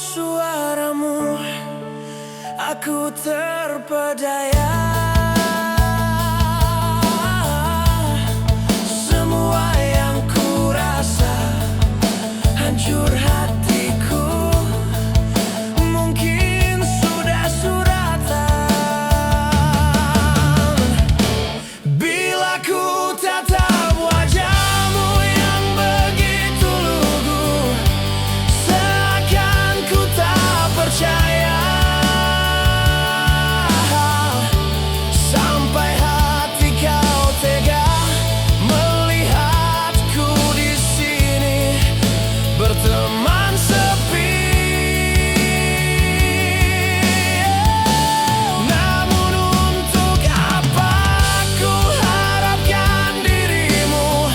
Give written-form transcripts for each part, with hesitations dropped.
suaramu, aku terpedaya. Semua yang ku rasa, hancur hatiku, mungkin sudah suratan. Bila ku tatap wajahmu yang begitu lugu, seakan ku tak percaya. Sampai hati kau tega melihatku di sini berteman sepi. Namun untuk apa ku harapkan dirimu,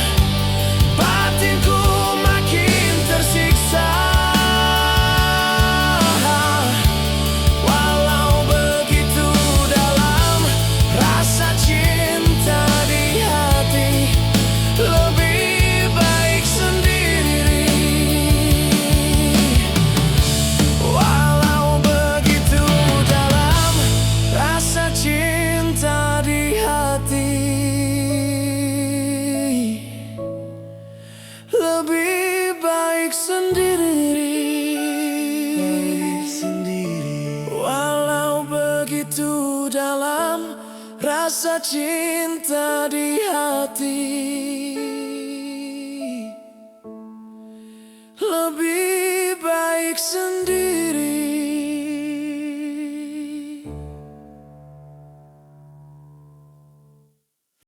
batinku makin tersiksa. Walau begitu dalam rasa cinta di hati, lebih baik sendiri. Walau begitu dalam rasa cinta di hati, lebih baik sendiri. Walau begitu dalam rasa cinta di hati, lebih baik sendiri.